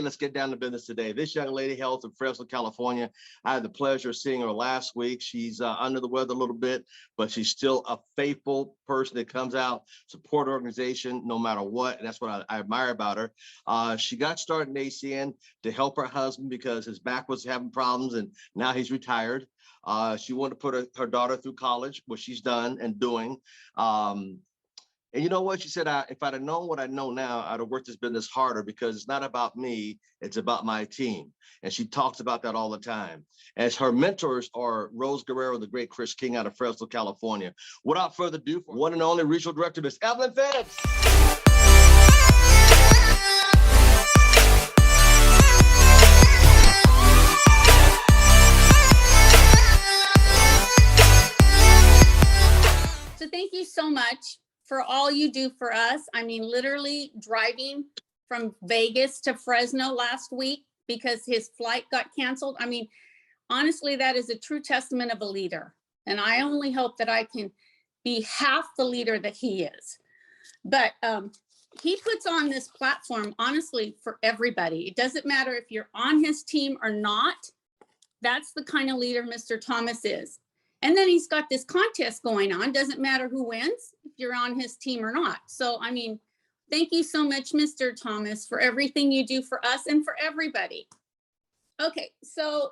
Let's get down to business today. This young lady hails from Fresno, California. I had the pleasure of seeing her last week. She's under the weather a little bit, but she's still a faithful person that comes out, support her organization no matter what. And that's what I admire about her. She got started in ACN to help her husband because his back was having problems and now he's retired. She wanted to put her daughter through college, which she's done and doing. And you know what? She said, if I'd have known what I know now, I'd have worked this business harder because it's not about me, it's about my team. And she talks about that all the time. As her mentors are Rose Guerrero, the great Chris King out of Fresno, California. Without further ado, one and only regional director, Miss Evelyn Phipps. So thank you so much for all you do for us. I mean, literally driving from Vegas to Fresno last week because his flight got canceled. I mean, honestly, that is a true testament of a leader. And I only hope that I can be half the leader that he is. But he puts on this platform, honestly, for everybody. It doesn't matter if you're on his team or not. That's the kind of leader Mr. Thomas is. And then he's got this contest going on. Doesn't matter who wins, if you're on his team or not. So, I mean, thank you so much, Mr. Thomas, for everything you do for us and for everybody. Okay, so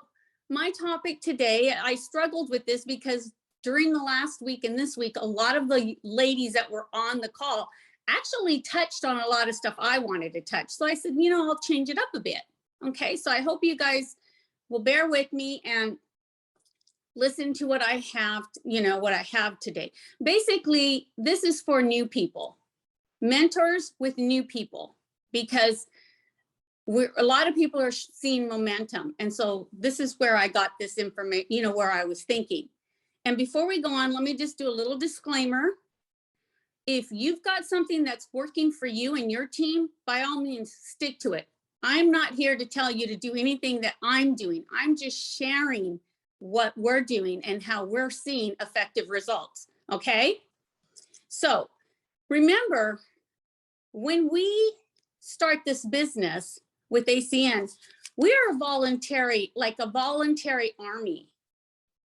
my topic today, I struggled with this because during the last week and this week, a lot of the ladies that were on the call actually touched on a lot of stuff I wanted to touch. So I said, you know, I'll change it up a bit. Okay, so I hope you guys will bear with me and listen to what I have, what I have today. Basically, this is for new people, mentors with new people, because a lot of people are seeing momentum. And so this is where I got this information, where I was thinking. And before we go on, let me just do a little disclaimer. If you've got something that's working for you and your team, by all means, stick to it. I'm not here to tell you to do anything that I'm doing. I'm just sharing what we're doing and how we're seeing effective results. Okay. So remember, when we start this business with ACN, we are like a voluntary army.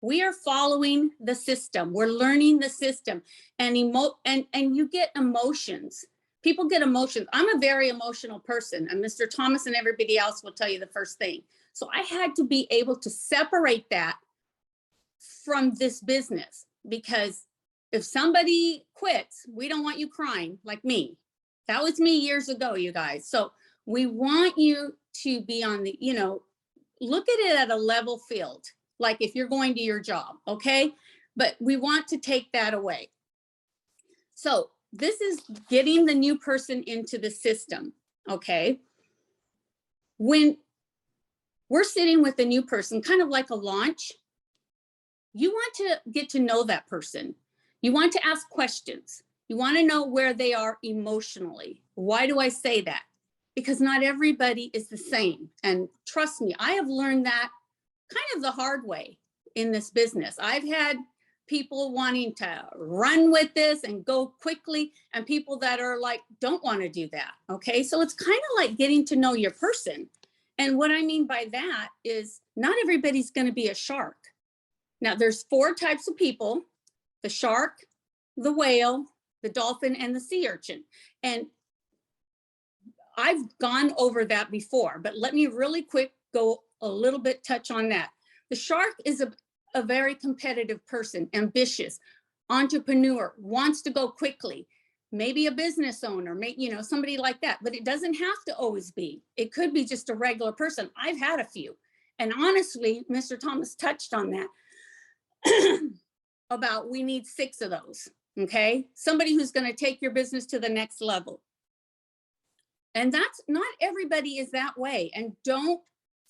We are following the system. We're learning the system and you get emotions. People get emotions. I'm a very emotional person, and Mr. Thomas and everybody else will tell you the first thing. So I had to be able to separate that from this business, because if somebody quits, we don't want you crying like me. That was me years ago, you guys. So we want you to be on the, look at it at a level field, like if you're going to your job, okay? But we want to take that away. So this is getting the new person into the system, okay? When we're sitting with a new person, kind of like a launch, you want to get to know that person. You want to ask questions. You want to know where they are emotionally. Why do I say that? Because not everybody is the same. And trust me, I have learned that kind of the hard way in this business. I've had people wanting to run with this and go quickly, and people that are like, don't want to do that. Okay, so it's kind of like getting to know your person. And what I mean by that is not everybody's going to be a shark. Now, there's 4 types of people: the shark, the whale, the dolphin, and the sea urchin. And I've gone over that before, but let me really quick go a little bit touch on that. The shark is a very competitive person, ambitious, entrepreneur, wants to go quickly, maybe a business owner, somebody like that, but it doesn't have to always be. It could be just a regular person. I've had a few. And honestly, Mr. Thomas touched on that. About we need 6 of those, okay? Somebody who's going to take your business to the next level. And that's not everybody is that way. And don't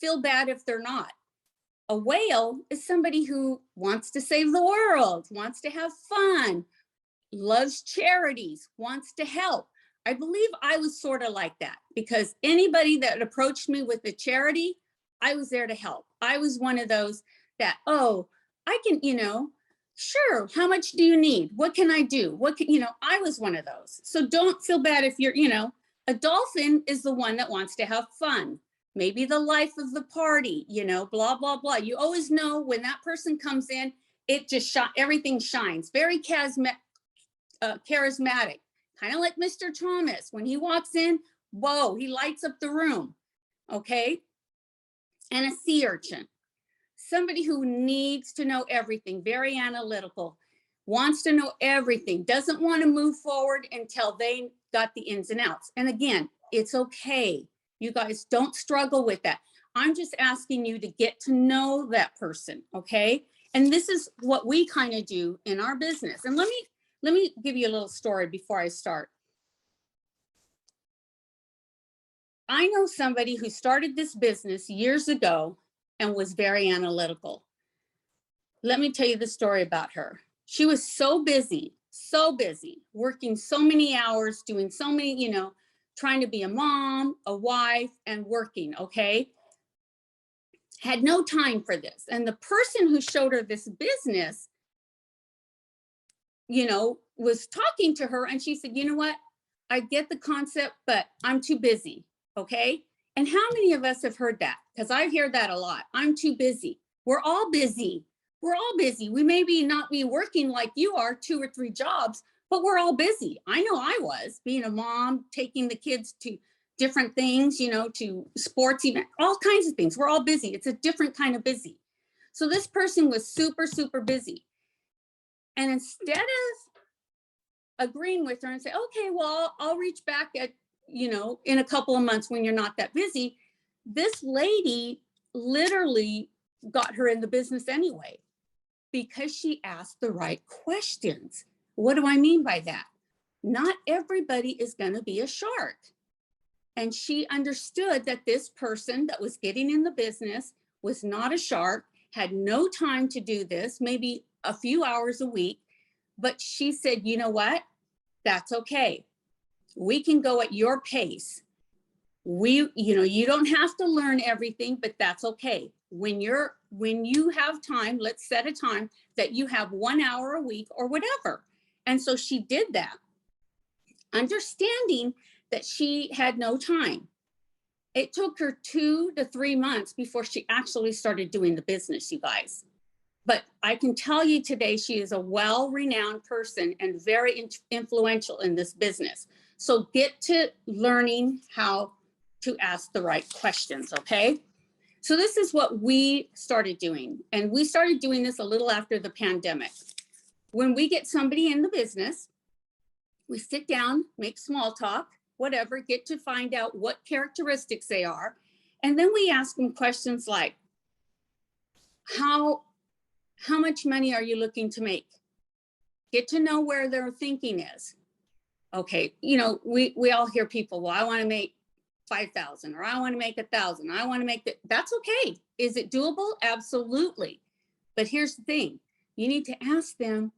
feel bad if they're not. A whale is somebody who wants to save the world, wants to have fun, loves charities, wants to help. I believe I was sort of like that, because anybody that approached me with a charity, I was there to help. I was one of those that, I can, sure, how much do you need? What can I do? I was one of those. So don't feel bad if you're, a dolphin is the one that wants to have fun. maybe the life of the party, you know, blah, blah, blah. You always know when that person comes in, it just everything shines. Very charismatic, kind of like Mr. Thomas. When he walks in, whoa, he lights up the room, okay? And a sea urchin, somebody who needs to know everything, very analytical, wants to know everything, doesn't want to move forward until they got the ins and outs. And again, it's okay. You guys don't struggle with that. I'm just asking you to get to know that person, okay? And this is what we kind of do in our business. And let me give you a little story before I start. I know somebody who started this business years ago and was very analytical. Let me tell you the story about her. She was so busy, working so many hours, doing so many, you know, trying to be a mom, a wife, and working, okay? Had no time for this. And the person who showed her this business, you know, was talking to her, and she said, you know what? I get the concept, but I'm too busy, okay? And how many of us have heard that? Because I hear that a lot. I'm too busy. We're all busy. We're all busy. We may not be working like you are, 2 or 3 jobs, but we're all busy. I know I was, being a mom, taking the kids to different things, you know, to sports, even all kinds of things. We're all busy. It's a different kind of busy. So this person was super, super busy. And instead of agreeing with her and say, okay, well, I'll reach back at, you know, in a couple of months when you're not that busy, this lady literally got her in the business anyway, because she asked the right questions. What do I mean by that? Not everybody is going to be a shark. And she understood that this person that was getting in the business was not a shark, had no time to do this, maybe a few hours a week. But she said, you know what? That's okay. We can go at your pace. You know, you don't have to learn everything, but that's okay. When you have time, let's set a time that you have 1 hour a week or whatever. And so she did that, understanding that she had no time. It took her 2 to 3 months before she actually started doing the business, you guys. But I can tell you today, she is a well-renowned person and very influential in this business. So get to learning how to ask the right questions, okay? So this is what we started doing. And we started doing this a little after the pandemic. When we get somebody in the business, we sit down, make small talk, whatever, get to find out what characteristics they are. And then we ask them questions like, how much money are you looking to make? Get to know where their thinking is. Okay, you know, we all hear people, well, I want to make 5,000, or I want to make 1,000. I want to make that. That's okay. Is it doable? Absolutely. But here's the thing. You need to ask them,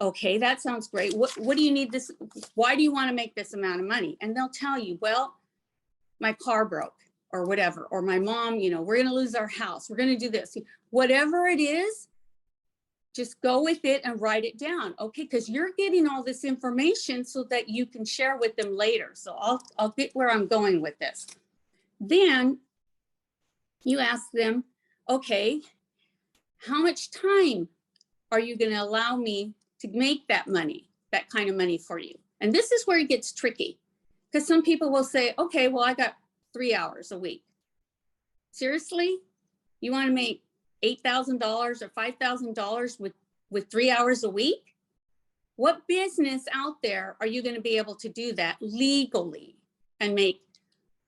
okay, that sounds great. What do you need this? Why do you want to make this amount of money? And they'll tell you, well, my car broke or whatever, or my mom, you know, we're going to lose our house. We're going to do this. Whatever it is, just go with it and write it down. Okay, because you're getting all this information so that you can share with them later. So I'll get where I'm going with this. Then you ask them, okay, how much time are you going to allow me to make that money, that kind of money for you? And this is where it gets tricky, because some people will say, okay, well, I got 3 hours a week. Seriously? You want to make $8,000 or $5,000 with 3 hours a week? What business out there are you going to be able to do that legally and make,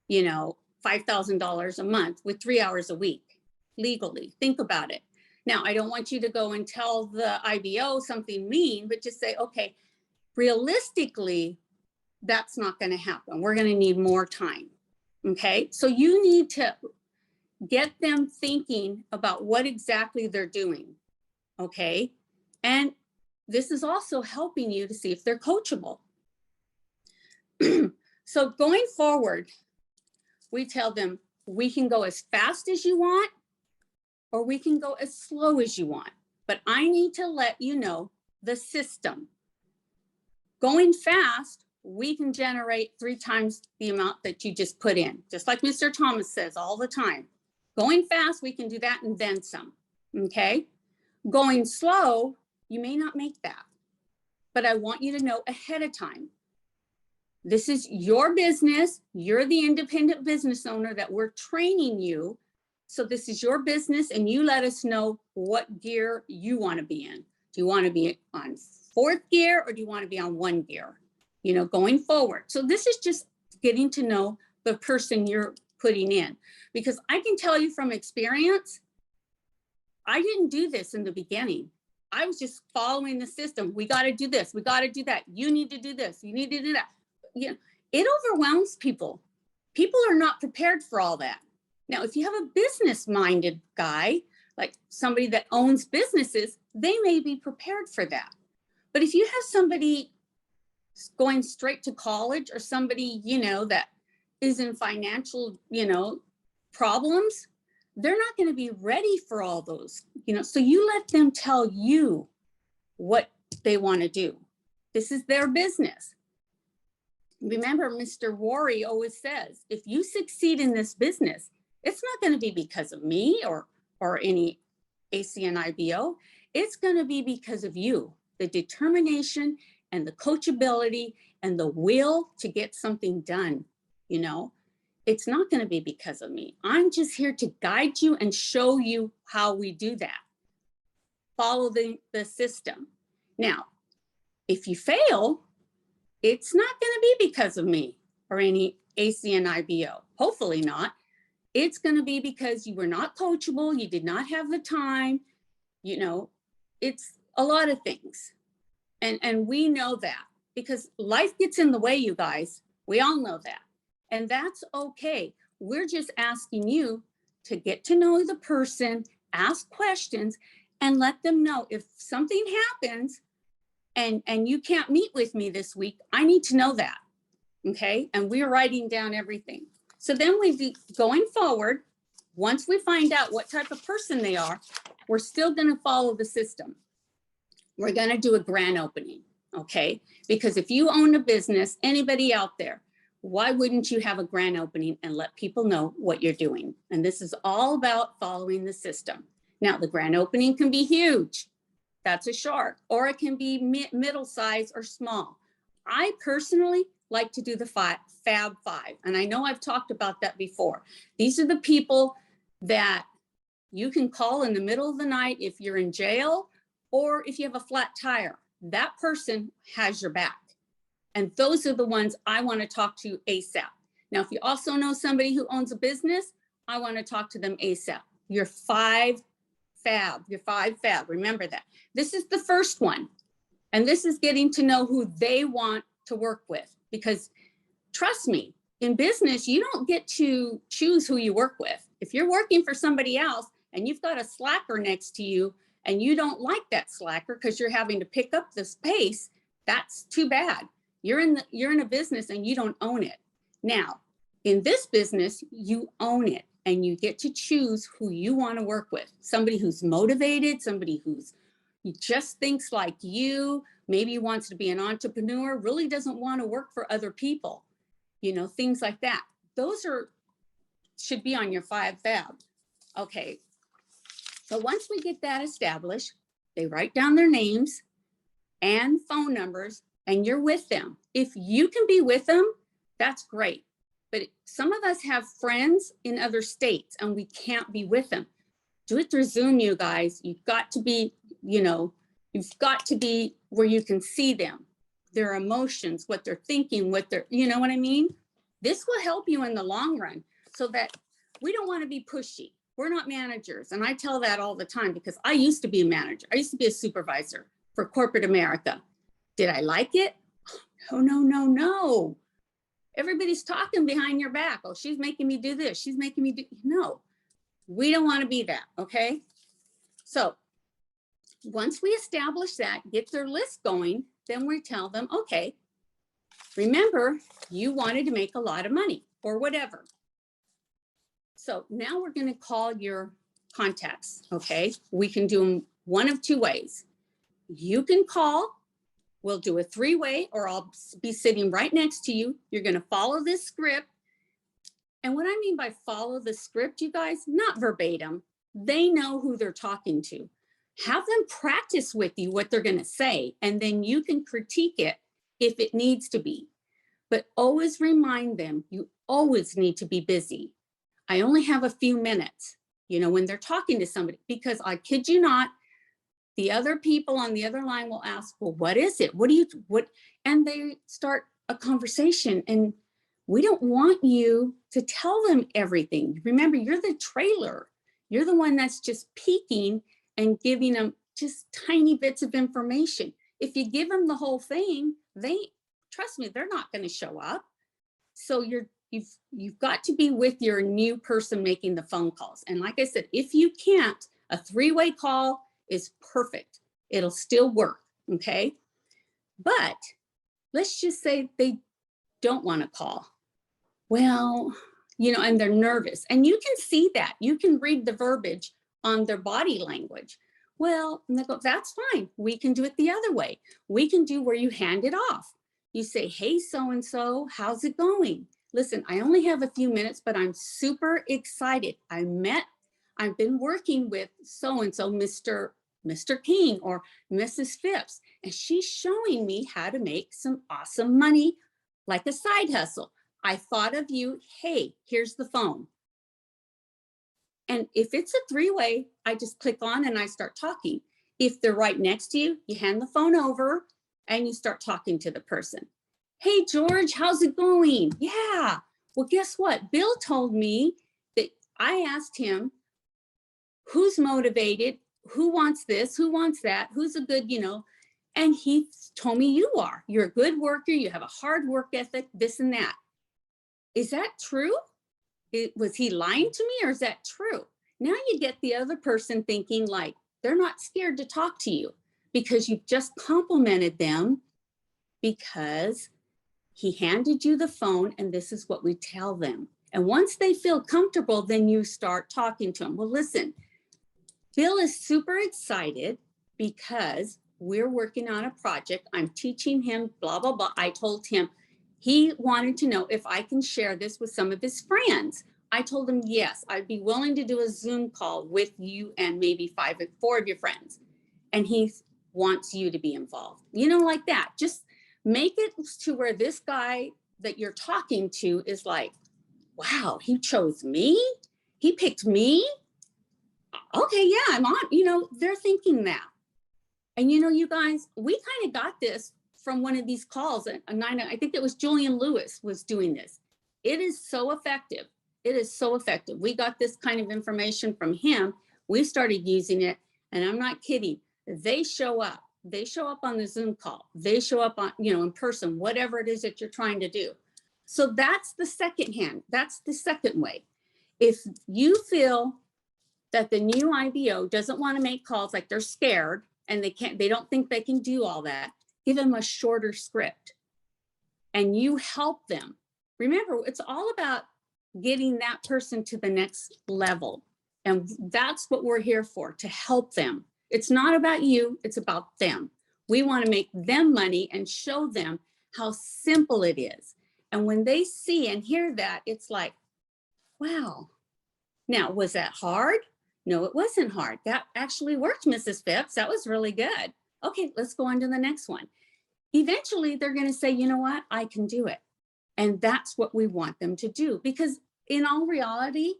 you know, $5,000 a month with 3 hours a week legally? Think about it. Now, I don't want you to go and tell the IBO something mean, but just say, okay, realistically, that's not going to happen. We're going to need more time. Okay, so you need to get them thinking about what exactly they're doing, okay? And this is also helping you to see if they're coachable. So going forward, we tell them, we can go as fast as you want, or we can go as slow as you want. But I need to let you know the system. Going fast we can generate 3 times the amount that you just put in. Just like Mr. Thomas says all the time. Going fast, we can do that and then some, okay? Going slow, you may not make that. But I want you to know ahead of time. This is your business. You're the independent business owner that we're training you. So this is your business and you let us know what gear you want to be in. Do you want to be on 4th gear or do you want to be on 1 gear? You know, going forward. So this is just getting to know the person you're putting in. Because I can tell you from experience, I didn't do this in the beginning. I was just following the system. We got to do this. We got to do that. You need to do this. You need to do that. You know, it overwhelms people. People are not prepared for all that. Now, if you have a business-minded guy, like somebody that owns businesses, they may be prepared for that. But if you have somebody going straight to college or somebody, you know, that is in financial, you know, problems, they're not going to be ready for all those, you know, so you let them tell you what they want to do. This is their business. Remember, Mr. Worry always says, if you succeed in this business, it's not going to be because of me or any ACNIBO. It's going to be because of you, the determination and the coachability and the will to get something done, you know. It's not going to be because of me. I'm just here to guide you and show you how we do that. Follow the system. Now, if you fail, it's not going to be because of me or any ACNIBO. Hopefully not. It's going to be because you were not coachable. You did not have the time. You know, it's a lot of things. And we know that because life gets in the way, you guys. We all know that. And that's okay. We're just asking you to get to know the person, ask questions, and let them know if something happens and you can't meet with me this week, I need to know that, okay? And we're writing down everything. So then going forward, once we find out what type of person they are, we're still gonna follow the system. We're gonna do a grand opening, okay? Because if you own a business, anybody out there, why wouldn't you have a grand opening and let people know what you're doing? And this is all about following the system. Now, the grand opening can be huge. That's a shark. Or it can be middle size or small. I personally like to do the Fab 5. And I know I've talked about that before. These are the people that you can call in the middle of the night if you're in jail or if you have a flat tire. That person has your back. And those are the ones I want to talk to ASAP. Now, if you also know somebody who owns a business, I want to talk to them ASAP. Your 5 Fab, remember that. This is the first one. And this is getting to know who they want to work with. Because trust me, in business, you don't get to choose who you work with. If you're working for somebody else and you've got a slacker next to you and you don't like that slacker because you're having to pick up this pace, that's too bad. You're in a business and you don't own it. Now, in this business, you own it and you get to choose who you want to work with. Somebody who's motivated, somebody who's just thinks like you, maybe wants to be an entrepreneur, really doesn't want to work for other people, you know, things like that. Those should be on your 5 Fab. Okay. So once we get that established, they write down their names and phone numbers and you're with them. If you can be with them, that's great. But some of us have friends in other states and we can't be with them. Do it through Zoom, you guys. You've got to be, you know, you've got to be where you can see them, their emotions, what they're thinking, what they're, you know what I mean? This will help you in the long run so that we don't want to be pushy. We're not managers. And I tell that all the time because I used to be a manager. I used to be a supervisor for corporate America. Did I like it? Oh, no. Everybody's talking behind your back. Oh, she's making me do this. She's making me do, no, we don't want to be that, okay? So once we establish that, get their list going, then we tell them, okay, remember, you wanted to make a lot of money or whatever. So now we're going to call your contacts, okay? We can do them one of 2 ways. You can call We'll do a three-way, or I'll be sitting right next to you. You're going to follow this script. And what I mean by follow the script, you guys, not verbatim. They know who they're talking to. Have them practice with you what they're going to say, and then you can critique it if it needs to be. But always remind them, you always need to be busy. I only have a few minutes, you know, when they're talking to somebody, because I kid you not, the other people on the other line will ask, well, what is it? What? And they start a conversation, and we don't want you to tell them everything. Remember, you're the trailer. You're the one that's just peeking and giving them just tiny bits of information. If you give them the whole thing, trust me, they're not going to show up. So you've got to be with your new person making the phone calls. And like I said, if you can't, a three-way call is perfect. It'll still work, okay? But let's just say they don't want to call. Well, you know, and they're nervous. And you can see that. You can read the verbiage on their body language. Well, and they go, that's fine. We can do it the other way. We can do where you hand it off. You say, hey, so-and-so, how's it going? Listen, I only have a few minutes, but I'm super excited. I've been working with so-and-so, Mr. King or Mrs. Phipps, and she's showing me how to make some awesome money, like a side hustle. I thought of you. Hey, here's the phone. And if it's a three-way, I just click on and I start talking. If they're right next to you, you hand the phone over and you start talking to the person. Hey, George, how's it going? Yeah. Well, guess what? Bill told me that I asked him, who's motivated? Who wants this? Who wants that? Who's a good, you know? And he told me you are. You're a good worker. You have a hard work ethic, this and that. Is that true? Was he lying to me, or is that true? Now you get the other person thinking like they're not scared to talk to you because you've just complimented them because he handed you the phone, and this is what we tell them. And once they feel comfortable, then you start talking to them. Well, listen, Bill is super excited because we're working on a project. I'm teaching him, blah, blah, blah. I told him he wanted to know if I can share this with some of his friends. I told him, yes, I'd be willing to do a Zoom call with you and maybe 4 of your friends. And he wants you to be involved, you know, like that. Just make it to where this guy that you're talking to is like, wow, he chose me. He picked me. Okay, yeah, I'm on, you know, they're thinking that. And, you know, you guys, we kind of got this from one of these calls. I think it was Julian Lewis was doing this. It is so effective. It is so effective. We got this kind of information from him. We started using it, and I'm not kidding. They show up. They show up on the Zoom call. They show up on, you know, in person, whatever it is that you're trying to do. So that's the second hand. That's the second way. If you feel that the new IBO doesn't want to make calls, like they're scared and they don't think they can do all that, give them a shorter script and you help them. Remember, it's all about getting that person to the next level. And that's what we're here for, to help them. It's not about you, it's about them. We want to make them money and show them how simple it is. And when they see and hear that, it's like, wow. Now, was that hard? No, it wasn't hard. That actually worked, Mrs. Phipps. That was really good. Okay, let's go on to the next one. Eventually, they're going to say, you know what? I can do it. And that's what we want them to do. Because in all reality,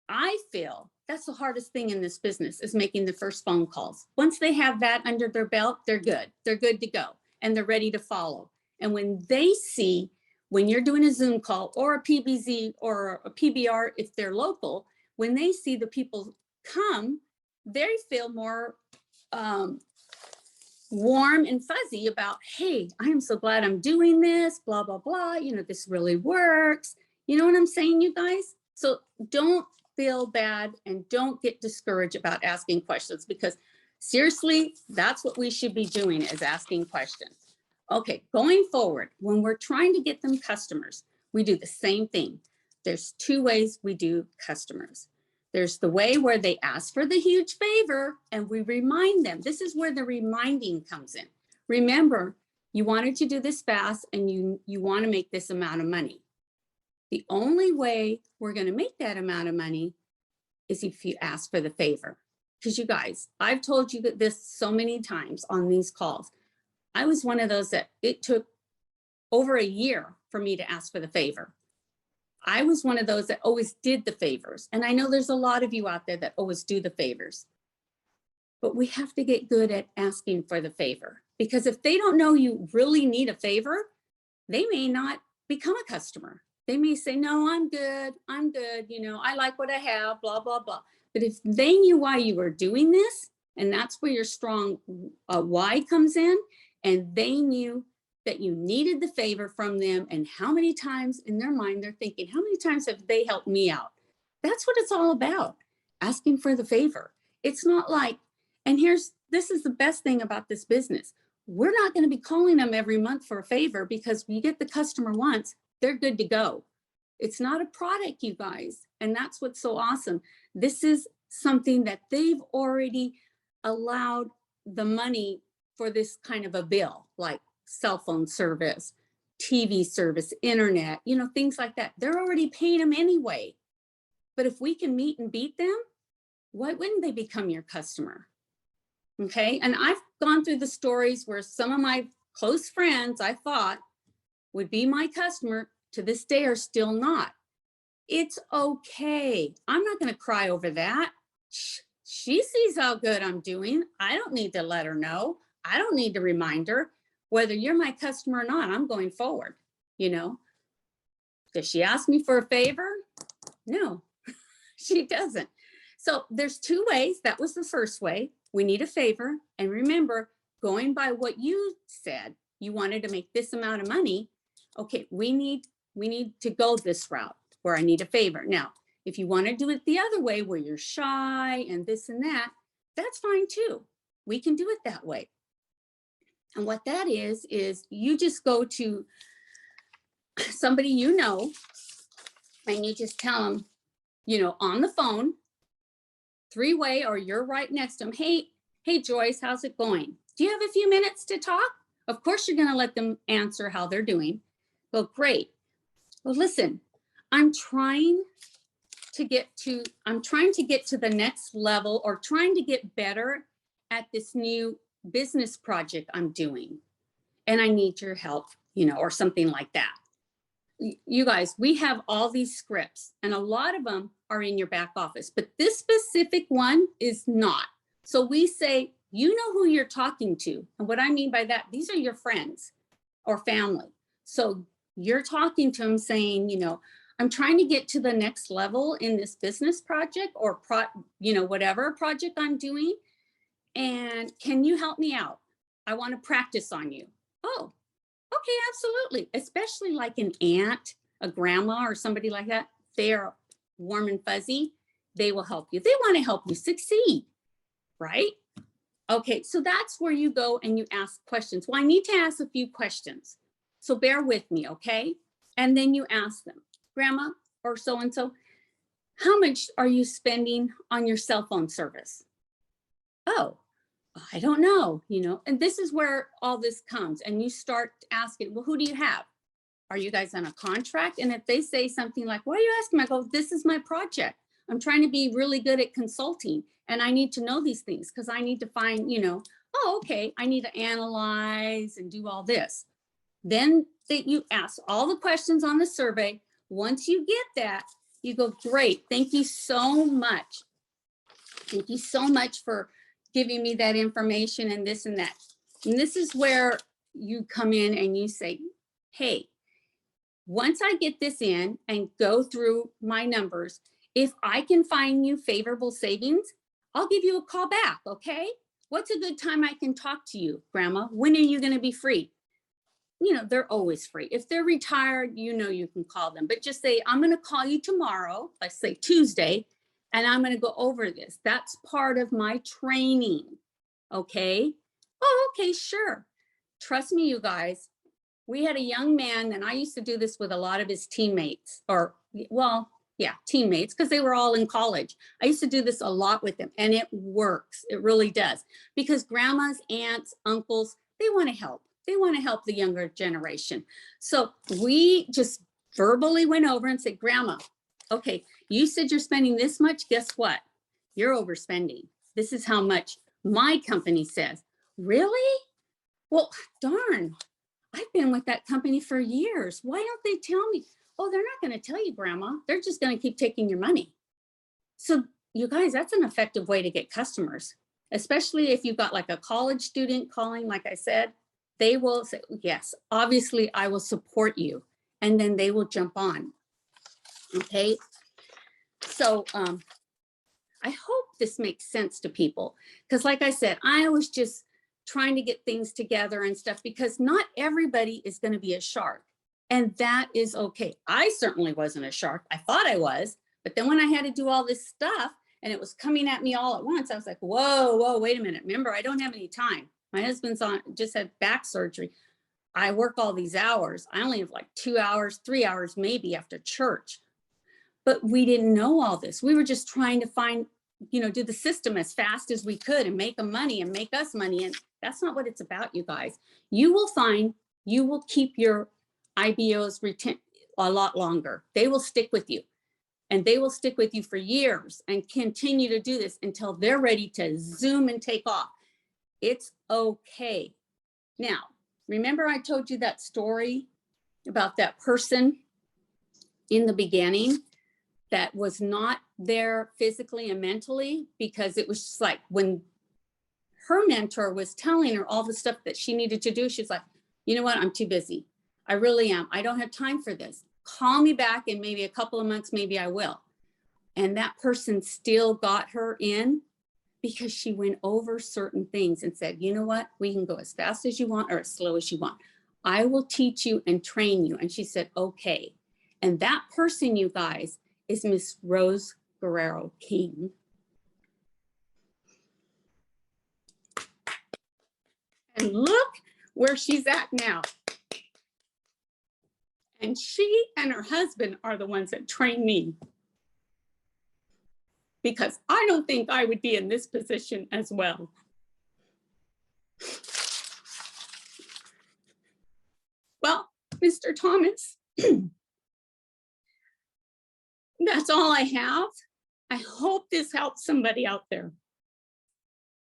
I feel that's the hardest thing in this business is making the first phone calls. Once they have that under their belt, they're good. They're good to go. And they're ready to follow. And when they see, when you're doing a Zoom call or a PBZ or a PBR, if they're local, when they see the people come, they feel more warm and fuzzy about, hey, I am so glad I'm doing this, blah, blah, blah. You know, this really works. You know what I'm saying, you guys? So don't feel bad and don't get discouraged about asking questions, because seriously, that's what we should be doing, is asking questions. Okay, going forward, when we're trying to get them customers, we do the same thing. There's 2 ways we do customers. There's the way where they ask for the huge favor and we remind them. This is where the reminding comes in. Remember, you wanted to do this fast and you want to make this amount of money. The only way we're going to make that amount of money is if you ask for the favor. Because you guys, I've told you this so many times on these calls. I was one of those that it took over a year for me to ask for the favor. I was one of those that always did the favors. And I know there's a lot of you out there that always do the favors. But we have to get good at asking for the favor. Because if they don't know you really need a favor, they may not become a customer. They may say, no, I'm good. You know, I like what I have, blah, blah, blah. But if they knew why you were doing this, and that's where your strong why comes in, and they knew that you needed the favor from them, and how many times in their mind they're thinking, how many times have they helped me out? That's what it's all about, asking for the favor. It's not like, and this is the best thing about this business. We're not going to be calling them every month for a favor, because you get the customer once, they're good to go. It's not a product, you guys. And that's what's so awesome. This is something that they've already allowed the money for, this kind of a bill, like cell phone service, TV service, internet, you know, things like that. They're already paying them anyway. But if we can meet and beat them, why wouldn't they become your customer? Okay. And I've gone through the stories where some of my close friends I thought would be my customer, to this day are still not. It's okay. I'm not going to cry over that. She sees how good I'm doing. I don't need to let her know. I don't need to remind her. Whether you're my customer or not, I'm going forward. You know, does she ask me for a favor? No, she doesn't. So there's two ways. That was the first way. We need a favor. And remember, going by what you said, you wanted to make this amount of money. Okay, we need to go this route where I need a favor. Now, if you want to do it the other way where you're shy and this and that, that's fine too. We can do it that way. And what that is you just go to somebody you know, and you just tell them, you know, on the phone, three-way, or you're right next to them. Hey, Joyce, how's it going? Do you have a few minutes to talk? Of course, you're going to let them answer how they're doing. Well, great. Well, listen, I'm trying to get to the next level, or trying to get better at this new business project I'm doing. And I need your help, you know, or something like that. You guys, we have all these scripts, and a lot of them are in your back office, but this specific one is not. So we say, you know who you're talking to. And what I mean by that, these are your friends or family. So you're talking to them saying, you know, I'm trying to get to the next level in this business project, or whatever project I'm doing. And can you help me out? I want to practice on you. Oh, okay, absolutely. Especially like an aunt, a grandma, or somebody like that. They're warm and fuzzy. They will help you. They want to help you succeed, right? Okay, so that's where you go and you ask questions. Well, I need to ask a few questions. So bear with me, okay? And then you ask them, Grandma or so-and-so, how much are you spending on your cell phone service? Oh, I don't know, you know, and this is where all this comes. And you start asking, well, who do you have? Are you guys on a contract? And if they say something like, why are you asking? I go, this is my project. I'm trying to be really good at consulting, and I need to know these things because I need to find, you know, oh, okay, I need to analyze and do all this. Then you ask all the questions on the survey. Once you get that, you go, great, thank you so much. Thank you so much for giving me that information and this and that. And this is where you come in and you say, hey, once I get this in and go through my numbers, if I can find you favorable savings, I'll give you a call back, okay? What's a good time I can talk to you, Grandma? When are you going to be free? You know, they're always free. If they're retired, you know, you can call them, but just say, I'm going to call you tomorrow, let's say Tuesday, and I'm going to go over this. That's part of my training, okay? Oh, okay, sure. Trust me, you guys. We had a young man, and I used to do this with a lot of his teammates, teammates, because they were all in college. I used to do this a lot with them, and it works. It really does. Because grandmas, aunts, uncles, They want to help. They want to help the younger generation. So we just verbally went over and said, Grandma, okay, you said you're spending this much. Guess what? You're overspending. This is how much my company says. Really? Well, darn, I've been with that company for years. Why don't they tell me? Oh, they're not going to tell you, Grandma. They're just going to keep taking your money. So you guys, that's an effective way to get customers, especially if you've got like a college student calling, like I said, they will say, yes, obviously I will support you. And then they will jump on. Okay. So I hope this makes sense to people. Because like I said, I was just trying to get things together and stuff because not everybody is going to be a shark. And that is okay. I certainly wasn't a shark. I thought I was. But then when I had to do all this stuff and it was coming at me all at once, I was like, whoa, wait a minute. Remember, I don't have any time. My husband's just had back surgery. I work all these hours. I only have like 2 hours, 3 hours, maybe after church. But we didn't know all this. We were just trying to find, do the system as fast as we could and make them money and make us money. And that's not what it's about, you guys. You will keep your IBOs a lot longer. They will stick with you. And they will stick with you for years and continue to do this until they're ready to zoom and take off. It's okay. Now, remember I told you that story about that person in the beginning that was not there physically and mentally, because it was just like when her mentor was telling her all the stuff that she needed to do, she's like, you know what, I'm too busy. I really am. I don't have time for this. Call me back in maybe a couple of months, maybe I will. And that person still got her in because she went over certain things and said, you know what, we can go as fast as you want or as slow as you want. I will teach you and train you. And she said, okay. And that person, you guys, is Miss Rose Guerrero King. And look where she's at now. And she and her husband are the ones that trained me. Because I don't think I would be in this position as well. Well, Mr. Thomas, that's all I have. I hope this helps somebody out there.